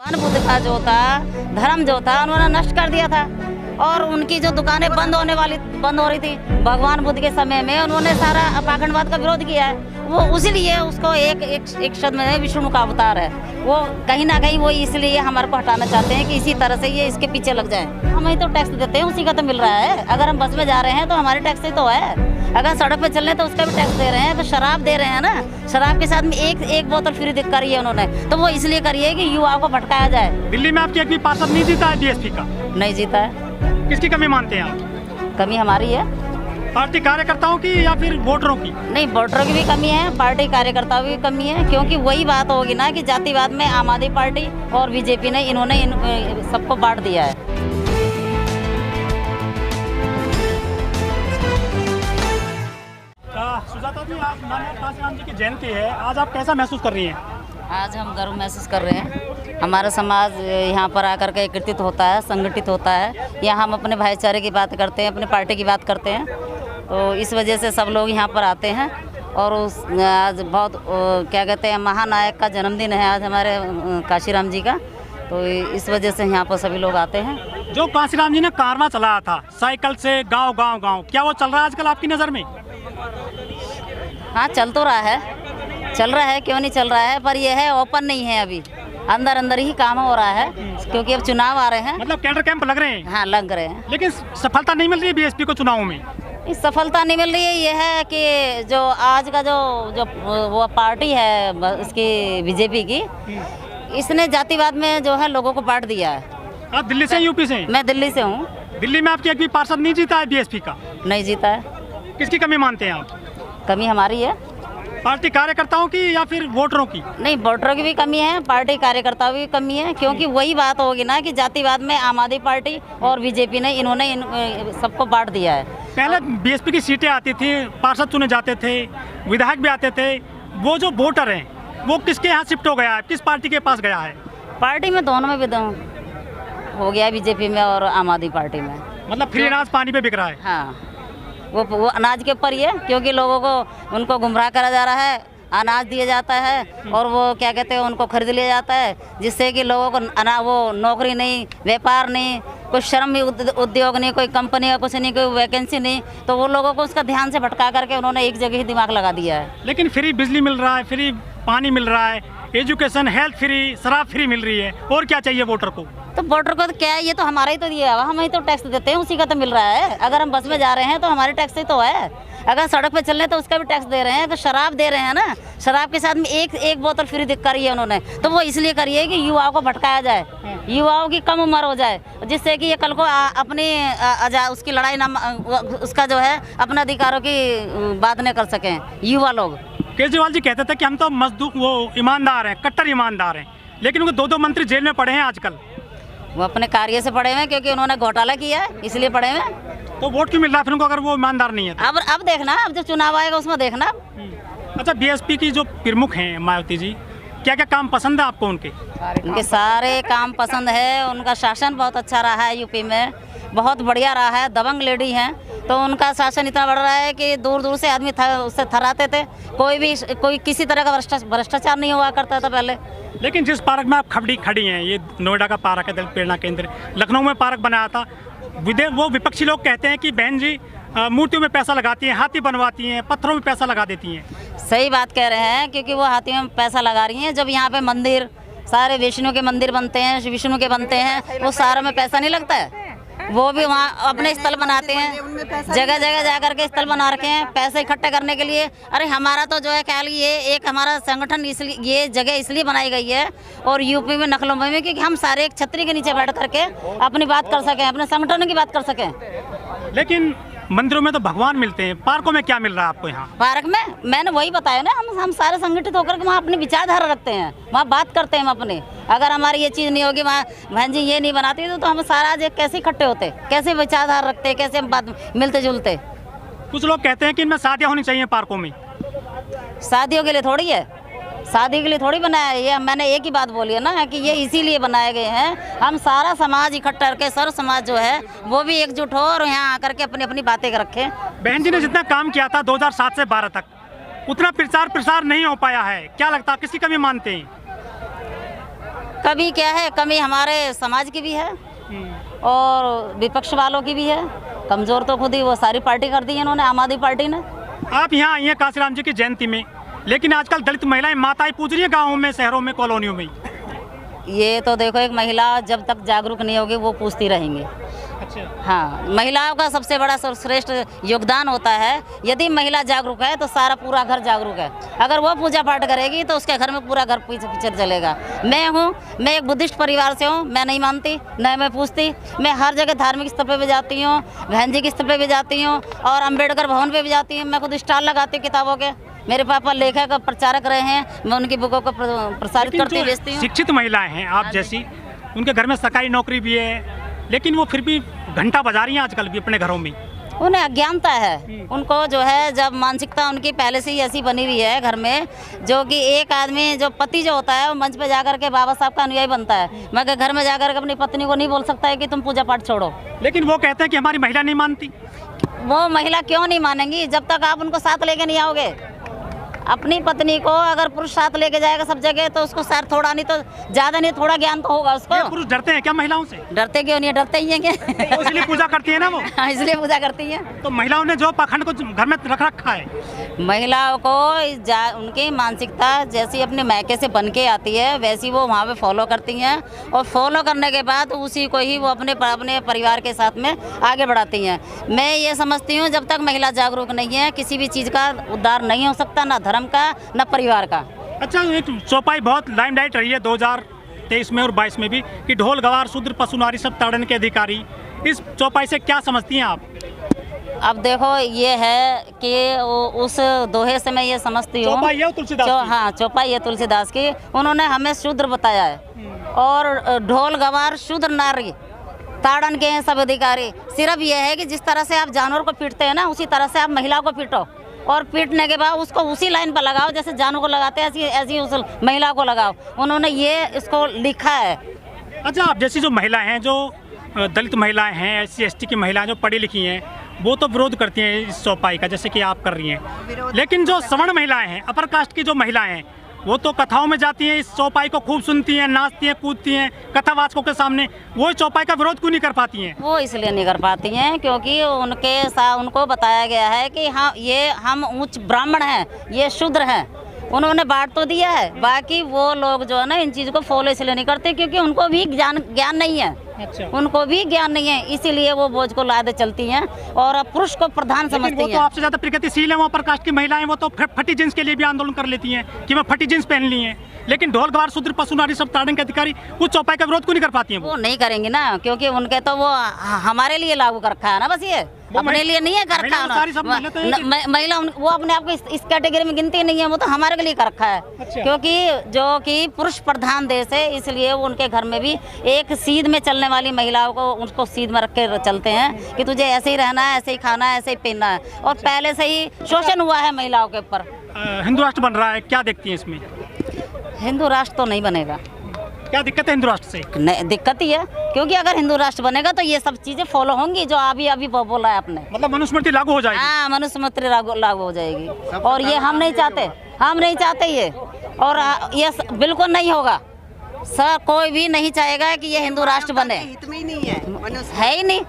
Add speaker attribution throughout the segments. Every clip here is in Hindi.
Speaker 1: भगवान बुद्ध का जो था धर्म जो था उन्होंने नष्ट कर दिया था और उनकी जो दुकानें बंद हो रही थी भगवान बुद्ध के समय में उन्होंने सारा पाखंडवाद का विरोध किया है। वो उसीलिए उसको एक शब्द में विष्णु का अवतार है। वो कहीं ना कहीं वो इसलिए हमारे को हटाना चाहते हैं कि इसी तरह से ये इसके पीछे लग जाए। हम ही तो टैक्स देते हैं, उसी का तो मिल रहा है। अगर हम बस में जा रहे हैं तो हमारे टैक्स ही तो है। अगर सड़क पे चल रहे हैं तो उसका भी टैक्स दे रहे हैं। तो शराब दे रहे हैं ना, शराब के साथ में एक बोतल फ्री करी है उन्होंने, तो वो इसलिए करी है कि युवाओं को भटकाया जाए।
Speaker 2: दिल्ली में आपकी एक भी पार्षद नहीं जीता है बीएसपी का?
Speaker 1: नहीं जीता है।
Speaker 2: किसकी कमी मानते हैं आप?
Speaker 1: कमी हमारी है,
Speaker 2: पार्टी कार्यकर्ताओं की या फिर वोटरों की?
Speaker 1: नहीं, वोटरों की भी कमी है, पार्टी कार्यकर्ताओं की भी कमी है। क्योंकि वही बात होगी ना कि जातिवाद में आम आदमी पार्टी और बीजेपी ने इन्होंने सबको बांट दिया है।
Speaker 2: सुजाता जी, आज माननीय काशीराम जी की जयंती है, आज आप कैसा महसूस कर रही हैं?
Speaker 1: आज हम गर्व महसूस कर रहे हैं। हमारा समाज यहाँ पर आकर के एकत्रित होता है, संगठित होता है। यहाँ हम अपने भाईचारे की बात करते हैं, अपने पार्टी की बात करते हैं। तो इस वजह से सब लोग यहाँ पर आते हैं। और आज बहुत क्या कहते हैं, महानायक का जन्मदिन है आज हमारे काशीराम जी का। तो इस वजह से यहाँ पर सभी लोग आते हैं।
Speaker 2: जो काशीराम जी ने कारवां चलाया था साइकिल से गाँव गाँव, क्या वो चल रहा है आजकल आपकी नज़र में?
Speaker 1: हाँ, चल तो रहा है, चल रहा है, क्यों नहीं चल रहा है। पर यह है ओपन नहीं है, अभी अंदर अंदर ही काम हो रहा है। क्योंकि अब चुनाव आ रहे हैं,
Speaker 2: मतलब कैडर कैंप लग रहे हैं।
Speaker 1: हाँ, लग रहे हैं।
Speaker 2: लेकिन सफलता नहीं मिल रही है बीएसपी को चुनावों में।
Speaker 1: इस सफलता नहीं मिल रही है। ये है कि जो आज का जो वो पार्टी है इसकी बीजेपी की, इसने जातिवाद में जो है लोगों को बांट दिया है।
Speaker 2: आप दिल्ली से यूपी से?
Speaker 1: मैं दिल्ली से हूँ।
Speaker 2: दिल्ली में आपकी एक भी पार्षद नहीं जीता है बीएसपी का?
Speaker 1: नहीं जीता है।
Speaker 2: किसकी कमी मानते हैं आप?
Speaker 1: कमी हमारी है,
Speaker 2: पार्टी कार्यकर्ताओं की या फिर वोटरों की?
Speaker 1: नहीं, वोटरों की भी कमी है, पार्टी कार्यकर्ताओं की भी कमी है। क्योंकि वही बात होगी ना कि जातिवाद में आम आदमी पार्टी और बीजेपी ने इन्होंने सबको बांट दिया है।
Speaker 2: पहले बीएसपी की सीटें आती थी, पार्षद चुने जाते थे, विधायक भी आते थे। वो जो वोटर हैं वो किसके यहाँ शिफ्ट हो गया है, किस पार्टी के पास गया है?
Speaker 1: पार्टी में दोनों में भी हो गया, बीजेपी में और आम आदमी पार्टी में।
Speaker 2: मतलब फ्री अनाज पानी पे बिक रहा है?
Speaker 1: हाँ, वो अनाज के ऊपर ही है। क्योंकि लोगों को उनको गुमराह करा जा रहा है, अनाज दिया जाता है और वो क्या कहते हैं उनको खरीद लिया जाता है, जिससे कि लोगों को वो नौकरी नहीं, व्यापार नहीं, कोई श्रम उद्योग नहीं, कोई कंपनी का कुछ नहीं, कोई वैकेंसी नहीं। तो वो लोगों को उसका ध्यान से भटका करके उन्होंने एक जगह ही दिमाग लगा दिया है।
Speaker 2: लेकिन फ्री बिजली मिल रहा है, फ्री पानी मिल रहा है, एजुकेशन, हेल्थ फ्री, शराब फ्री मिल रही है, और क्या चाहिए वोटर को?
Speaker 1: तो वोटर को तो क्या है, ये तो हमारा ही तो दिया हुआ, हम ही तो टैक्स देते हैं, उसी का तो मिल रहा है। अगर हम बस में जा रहे हैं तो हमारे टैक्स ही तो है। अगर सड़क पे चल रहे हैं तो उसका भी टैक्स दे रहे हैं। तो शराब दे रहे हैं ना, शराब के साथ में एक बोतल फ्री करी है उन्होंने, तो वो इसलिए करी है कि युवाओं को भटकाया जाए, युवाओं की कम उम्र हो जाए, जिससे कि ये कल को अपनी उसकी लड़ाई ना, उसका जो है अपने अधिकारों की बात नहीं कर सकें युवा लोग।
Speaker 2: केजरीवाल जी कहते थे कि हम तो मजदूर, वो ईमानदार हैं, कट्टर ईमानदार हैं, लेकिन उनके दो मंत्री जेल में पड़े हैं आजकल।
Speaker 1: वो अपने कार्य से पड़े हुए हैं, क्योंकि उन्होंने घोटाला किया है, इसलिए पड़े हुए हैं।
Speaker 2: तो वोट क्यों मिल रहा है फिर उनको अगर वो ईमानदार नहीं है तो?
Speaker 1: अब देखना, अब जब चुनाव आएगा उसमें देखना।
Speaker 2: अच्छा, बीएसपी की जो प्रमुख हैं मायावती जी, क्या क्या काम पसंद है आपको उनके?
Speaker 1: उनके सारे काम पसंद है। उनका शासन बहुत अच्छा रहा है, यूपी में बहुत बढ़िया रहा है। दबंग लेडी हैं, तो उनका शासन इतना बढ़ रहा है कि दूर दूर से आदमी उससे थराते थे। कोई किसी तरह का भ्रष्टाचार नहीं हुआ करता था पहले।
Speaker 2: लेकिन जिस पार्क में आप खड़ी हैं, ये नोएडा का पार्क है, दलित प्रेरणा केंद्र, लखनऊ में पार्क बनाया था, वो विपक्षी लोग कहते हैं कि बहन जी मूर्तियों में पैसा लगाती हैं, हाथी बनवाती हैं, पत्थरों में पैसा लगा देती हैं।
Speaker 1: सही बात कह रहे हैं, क्योंकि वो हाथियों में पैसा लगा रही हैं। जब यहाँ पे मंदिर, सारे विष्णु के मंदिर बनते हैं, विष्णु के बनते हैं, वो सारे में पैसा नहीं लगता है। वो भी वहाँ अपने स्थल बनाते हैं, जगह जगह जा करके स्थल बना रखे हैं पैसे इकट्ठे करने के लिए। अरे हमारा तो जो है ख्याल, ये एक हमारा संगठन इसलिए, ये जगह इसलिए बनाई गई है और यूपी में नखलों में, क्योंकि हम सारे एक छतरी के नीचे बैठ करके अपनी बात कर सकें, अपने संगठन की बात कर सकें।
Speaker 2: लेकिन मंदिरों में तो भगवान मिलते हैं, पार्कों में क्या मिल रहा है आपको यहाँ?
Speaker 1: पार्क में मैंने वही बताया ना, हम सारे संगठित होकर के वहाँ अपनी विचारधारा रखते हैं, वहाँ बात करते हैं हम अपने। अगर हमारी ये चीज़ नहीं होगी, वहाँ बहन जी ये नहीं बनाती, तो हम सारा आज कैसे इकट्ठे होते, कैसे विचारधारा रखते, कैसे हम बात मिलते जुलते।
Speaker 2: कुछ लोग कहते हैं कि इनमें शादियाँ होनी चाहिए पार्कों में।
Speaker 1: शादियों के लिए थोड़ी है, शादी के लिए थोड़ी बनाया है ये। मैंने एक ही बात बोली है ना कि ये इसीलिए बनाए गए हैं, हम सारा समाज इकट्ठा करके, सर्व समाज जो है वो भी एकजुट हो और यहाँ आकर के अपनी अपनी बातें रखें।
Speaker 2: बहन जी ने जितना काम किया था 2007 से 12 तक, उतना प्रचार प्रसार नहीं हो पाया है, क्या लगता है किसकी कमी मानते हैं?
Speaker 1: कभी क्या है, कमी हमारे समाज की भी है और विपक्ष वालों की भी है। कमज़ोर तो खुद ही वो सारी पार्टी कर दी है इन्होंने, आम आदमी पार्टी ने।
Speaker 2: आप यहाँ आई हैं कांसीराम जी की जयंती में, लेकिन आजकल दलित महिलाएं माताएं पूज रही हैं गाँवों में, शहरों में, कॉलोनियों में।
Speaker 1: ये तो देखो, एक महिला जब तक जागरूक नहीं होगी वो पूछती रहेंगी।
Speaker 2: अच्छा।
Speaker 1: हाँ, महिलाओं का सबसे बड़ा सर्वश्रेष्ठ योगदान होता है। यदि महिला जागरूक है तो सारा पूरा घर जागरूक है। अगर वो पूजा पाठ करेगी तो उसके घर में पूरा घर पीछे पीछे चलेगा। मैं एक बुद्धिस्ट परिवार से हूँ, मैं नहीं मानती, न मैं पूछती। मैं हर जगह धार्मिक स्थल पे भी जाती हूँ, बहन जी के स्थल पे भी जाती हूँ और अम्बेडकर भवन पे भी जाती हूँ। मैं खुद स्टॉल लगाती हूँ किताबों के। मेरे पापा लेखक प्रचारक रहे हैं, मैं उनकी बुकों को प्रसारित करती बेचती हूँ।
Speaker 2: शिक्षित महिलाएं हैं आप जैसी, उनके घर में सरकारी नौकरी भी है, लेकिन वो फिर भी घंटा बजा रही हैं आजकल भी अपने घरों में।
Speaker 1: उन्हें अज्ञानता है, उनको जो है, जब मानसिकता उनकी पहले से ही ऐसी बनी हुई है घर में, जो कि एक आदमी जो पति जो होता है वो मंच पे जाकर के बाबा साहब का अनुयायी बनता है, मगर घर में जाकर के अपनी पत्नी को नहीं बोल सकता है कि तुम पूजा पाठ छोड़ो।
Speaker 2: लेकिन वो कहते हैं कि हमारी महिला नहीं मानती।
Speaker 1: वो महिला क्यों नहीं मानेंगी जब तक आप उनको साथ लेके नहीं आओगे। अपनी पत्नी को अगर पुरुष साथ लेके जाएगा सब जगह तो उसको सर थोड़ा नहीं तो ज़्यादा नहीं, थोड़ा ज्ञान तो होगा उसको।
Speaker 2: पुरुष डरते हैं क्या महिलाओं से?
Speaker 1: डरते क्यों नहीं, डरते ही हैं क्या?
Speaker 2: तो इसलिए पूजा करती है ना वो।
Speaker 1: हाँ, इसलिए पूजा करती हैं।
Speaker 2: तो महिलाओं ने जो पाखंड को घर में रख रखा है,
Speaker 1: महिलाओं को उनकी मानसिकता जैसी अपने मायके से बन के आती है वैसी वो वहाँ पे फॉलो करती हैं और फॉलो करने के बाद उसी को ही वो अपने परिवार के साथ में आगे बढ़ाती हैं। मैं ये समझती हूँ जब तक महिला जागरूक नहीं है किसी भी चीज़ का उद्धार नहीं हो सकता, ना धर्म का न परिवार का।
Speaker 2: अच्छा, एक चौपाई बहुत लाइमलाइट रही है 2023 में और 22 में भी कि ढोल गवार शूद्र पशु नारी सब ताड़न के अधिकारी। इस चौपाई से क्या समझती हैं आप?
Speaker 1: अब देखो, ये है कि उस दोहे से मैं ये समझती हूँ,
Speaker 2: चौपाई है तुलसीदास की।
Speaker 1: हाँ, चौपाई है तुलसीदास की। उन्होंने हमें शूद्र बताया है और ढोल गवार शूद्र नारी ताड़न के हैं सब अधिकारी। सिर्फ ये है कि जिस तरह से आप जानवर को पीटते हैं ना, उसी तरह से आप महिला को पीटो और पीटने के बाद उसको उसी लाइन पर लगाओ जैसे जानवर को लगाते हैं, ऐसी उस महिला को लगाओ। उन्होंने ये इसको लिखा है।
Speaker 2: अच्छा, आप जैसी जो महिला हैं, जो दलित महिलाएं हैं, SC ST की महिलाएं जो पढ़ी लिखी हैं, वो तो विरोध करती हैं इस चौपाई का, जैसे कि आप कर रही हैं। लेकिन जो सवर्ण महिलाएं हैं, अपर कास्ट की जो महिलाएं हैं, वो तो कथाओं में जाती हैं, इस चौपाई को खूब सुनती हैं, नाचती हैं, कूदती हैं कथावाचकों के सामने। वो चौपाई का विरोध क्यों नहीं कर पाती हैं?
Speaker 1: वो इसलिए नहीं कर पाती हैं क्योंकि उनके साथ उनको बताया गया है कि हाँ, ये हम उच्च ब्राह्मण हैं, ये शूद्र हैं। उन्होंने बांट तो दिया है, बाकी वो लोग जो है ना इन चीज़ को फॉलो इसलिए नहीं करते क्योंकि उनको भी ज्ञान नहीं है।
Speaker 2: अच्छा।
Speaker 1: उनको भी ज्ञान नहीं है, इसीलिए वो बोझ को लादे चलती हैं और पुरुष को प्रधान समझती हैं।
Speaker 2: वो तो आपसे ज़्यादा प्रगतिशील है, वो अपर कास्ट की महिलाएं, वो तो फटी जींस के लिए भी आंदोलन कर लेती हैं कि मैं फटी जींस पहन ली है। लेकिन ढोल गवार शूद्र पशु नारी सब ताड़न के अधिकारी वो चौपाई का विरोध क्यों नहीं कर पाती हैं?
Speaker 1: वो नहीं करेंगे ना, क्योंकि उनके तो वो हमारे लिए लागू कर रखा है ना, बस ये अपने लिए नहीं है कर रखा है। महिला वो अपने आप को इस कैटेगरी में गिनती नहीं है, वो तो हमारे के लिए कर रखा है।
Speaker 2: अच्छा।
Speaker 1: क्योंकि जो कि पुरुष प्रधान देश है, इसलिए वो उनके घर में भी एक सीध में चलने वाली महिलाओं को उसको सीध में रख के चलते हैं कि तुझे ऐसे ही रहना है, ऐसे ही खाना है, ऐसे ही पहनना है। और पहले से ही शोषण हुआ है महिलाओं के ऊपर।
Speaker 2: हिंदू राष्ट्र बन रहा है, क्या देखती हैं इसमें?
Speaker 1: हिंदू राष्ट्र तो नहीं बनेगा।
Speaker 2: क्या दिक्कत है हिंदू राष्ट्र से?
Speaker 1: नहीं, दिक्कत ही है क्योंकि अगर हिंदू राष्ट्र बनेगा तो ये सब चीजें फॉलो होंगी जो अभी बोला है आपने।
Speaker 2: मतलब मनुस्मृति लागू हो जाएगी?
Speaker 1: हाँ, मनुस्मृति लागू हो जाएगी और ये हम नहीं चाहते ये, और ये बिल्कुल नहीं होगा सर। कोई भी नहीं चाहेगा कि ये हिंदू राष्ट्र बने,
Speaker 3: हित में ही नहीं है
Speaker 1: ही नहीं।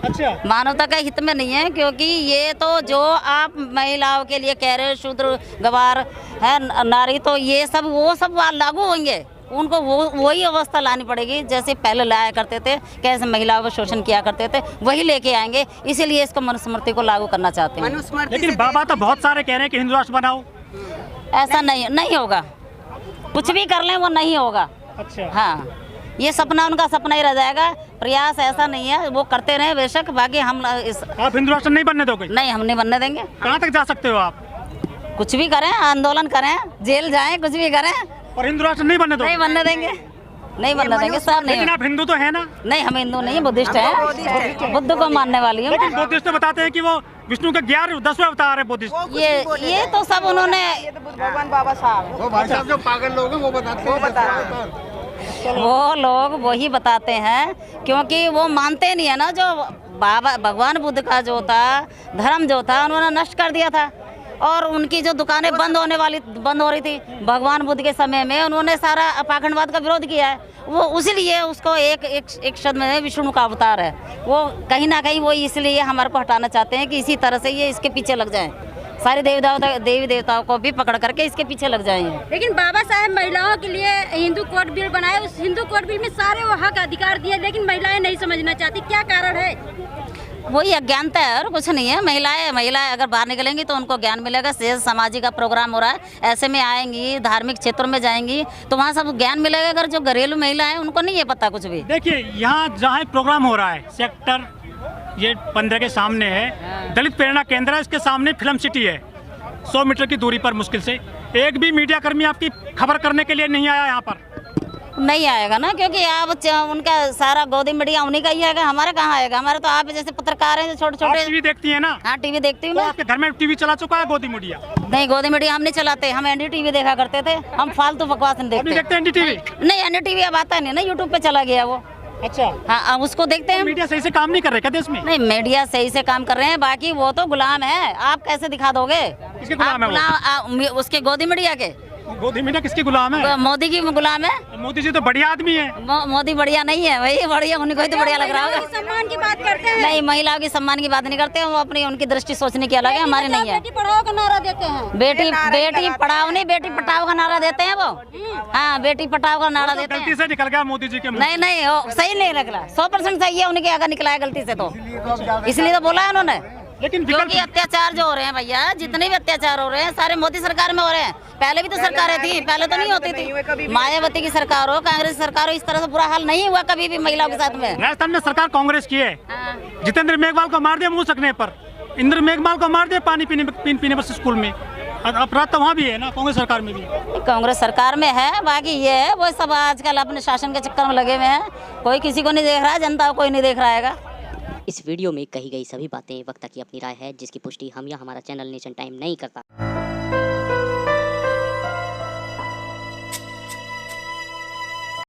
Speaker 2: अच्छा,
Speaker 1: मानवता का हित में नहीं है क्योंकि ये तो जो आप महिलाओं के लिए कह रहे हो, शूद्र गवार है नारी, तो ये सब वो सब लागू होंगे। उनको वही अवस्था लानी पड़ेगी जैसे पहले लाया करते थे, कैसे महिलाओं को शोषण किया करते थे, वही लेके आएंगे। इसीलिए इसको मनुस्मृति को लागू करना चाहते हैं।
Speaker 2: लेकिन बाबा तो बहुत सारे कह रहे हैं कि हिंदू राष्ट्र बनाओ।
Speaker 1: ऐसा नहीं होगा, कुछ भी कर लें वो नहीं होगा।
Speaker 2: अच्छा।
Speaker 1: हाँ, ये सपना उनका सपना ही रह जाएगा। प्रयास ऐसा नहीं है, वो करते रहे बेशक, बाकी हम
Speaker 2: आप हिंदू राष्ट्र नहीं बनने दोगे?
Speaker 1: नहीं, हम नहीं बनने देंगे।
Speaker 2: कहाँ तक जा सकते हो आप?
Speaker 1: कुछ भी करें, आंदोलन करें, जेल जाएं, कुछ भी करें,
Speaker 2: और हिंदू राष्ट्र नहीं बनने दोगे?
Speaker 1: नहीं बनने देंगे, नहीं बनने देंगे सर। नहीं,
Speaker 2: लेकिन आप हिंदू तो है ना?
Speaker 1: नहीं, हम हिंदू नहीं, बुद्धिस्ट हैं, बुद्ध को मानने वाली हूँ।
Speaker 2: लेकिन बुद्धिस्ट बताते हैं कि वो विष्णु के 10वें अवतार है बुद्धिस्ट।
Speaker 1: ये तो सब उन्होंने,
Speaker 3: भगवान बाबा साहब, वो भाई साहब जो पागल लोग हैं वो बता
Speaker 1: वो लोग वही बताते हैं क्योंकि वो मानते नहीं है ना। जो बाबा भगवान बुद्ध का जो था धर्म जो था उन्होंने नष्ट कर दिया था और उनकी जो दुकानें बंद हो रही थी भगवान बुद्ध के समय में, उन्होंने सारा पाखंडवाद का विरोध किया है। वो उसीलिए उसको एक शब्द में विष्णु का अवतार है वो, कहीं ना कहीं वो इसलिए हमारे को हटाना चाहते हैं कि इसी तरह से ये इसके पीछे लग जाएं, सारे देवी देवताओं को भी पकड़ करके इसके पीछे लग जाएंगे।
Speaker 4: लेकिन बाबा साहेब महिलाओं के लिए हिंदू कोड बिल बनाए, उस हिंदू कोड बिल में सारे वो हक अधिकार दिए, लेकिन महिलाएं नहीं समझना चाहती, क्या कारण है?
Speaker 1: वही अज्ञानता है और कुछ नहीं है। महिलाएं अगर बाहर निकलेंगी तो उनको ज्ञान मिलेगा। सामाजिक का प्रोग्राम हो रहा है, ऐसे में आएंगी, धार्मिक क्षेत्रों में जाएंगी तो वहाँ सब ज्ञान मिलेगा। अगर जो घरेलू महिला है उनको नहीं है पता कुछ भी।
Speaker 2: देखिए यहाँ जहाँ प्रोग्राम हो रहा है सेक्टर ये 15 के सामने है, दलित प्रेरणा केंद्र है, इसके सामने फिल्म सिटी है, 100 मीटर की दूरी पर मुश्किल से। एक भी मीडिया कर्मी आपकी खबर करने के लिए नहीं आया यहाँ पर।
Speaker 1: नहीं आएगा ना, क्योंकि आप उनका सारा गोदी मीडिया उन्हीं का ही आएगा, हमारे कहाँ आएगा। हमारे तो आप जैसे पत्रकार हैं जो छोटे
Speaker 2: टीवी देखती है ना?
Speaker 1: हाँ टीवी देखती हूँ
Speaker 2: तो
Speaker 1: मैं।
Speaker 2: आपके घर में टीवी चला चुका है गोदी मीडिया?
Speaker 1: नहीं, गोदी मीडिया हम नहीं चलाते, हम NDTV देखा करते थे। हम फालतू बकवास नहीं देखते।
Speaker 2: देखते हैं NDTV?
Speaker 1: नहीं, NDTV अब आता नहीं ना, यूट्यूब पे चला गया वो।
Speaker 2: अच्छा
Speaker 1: हाँ, उसको देखते हैं।
Speaker 2: मीडिया सही से काम नहीं कर रहे क्या देश में?
Speaker 1: नहीं, मीडिया सही से काम कर रहे हैं, बाकी वो तो गुलाम है। आप कैसे दिखा दोगे?
Speaker 2: किसके गुलाम है वो?
Speaker 1: उसके गोदी मीडिया के।
Speaker 2: गोदी मीडिया किसकी गुलाम है?
Speaker 1: मोदी की गुलाम है।
Speaker 2: मोदी जी तो बढ़िया आदमी है।
Speaker 1: मोदी बढ़िया नहीं है भाई, बढ़िया उनको ही तो बढ़िया लग रहा होगा।
Speaker 4: सम्मान की बात करते हैं?
Speaker 1: नहीं, महिलाओं की सम्मान की बात नहीं करते, वो अपनी उनकी दृष्टि सोचने की अलग है, हमारी नहीं है।
Speaker 4: बेटी पढ़ाओ का नारा देते हैं।
Speaker 1: बेटी पढ़ाओ नहीं, बेटी पटाओ का नारा देते हैं वो। हाँ, बेटी पटाओ का नारा देते हैं।
Speaker 2: गलती से निकल गया मोदी जी के मुंह।
Speaker 1: नहीं, सही नहीं निकला, 100% सही है उनके अगर निकला है गलती से तो, इसलिए तो बोला है उन्होंने।
Speaker 2: लेकिन
Speaker 1: क्योंकि अत्याचार जो हो रहे हैं भैया, जितने भी अत्याचार हो रहे हैं सारे मोदी सरकार में हो रहे हैं। पहले भी तो सरकारें थी, पहले तो नहीं होती थी। मायावती की सरकार हो, कांग्रेस सरकार हो, इस तरह से बुरा हाल नहीं हुआ कभी भी महिलाओं के साथ में।
Speaker 2: राजस्थान में सरकार कांग्रेस की है। जितेंद्र मेघवाल को मार दिया मुंह सकने पर, इंद्र मेघवाल को मार दिया पानी पीने पर स्कूल में। अपराध तो वहाँ भी है ना, कांग्रेस सरकार में भी।
Speaker 1: कांग्रेस सरकार में है, बाकी ये है वो सब आजकल अपने शासन के चक्कर में लगे हुए हैं। कोई किसी को नहीं देख रहा है, जनता को कोई नहीं देख रहा है।
Speaker 5: इस वीडियो में कही गई सभी बातें वक्ता की अपनी राय है, जिसकी पुष्टि हम या हमारा चैनल नेशन टाइम नहीं करता।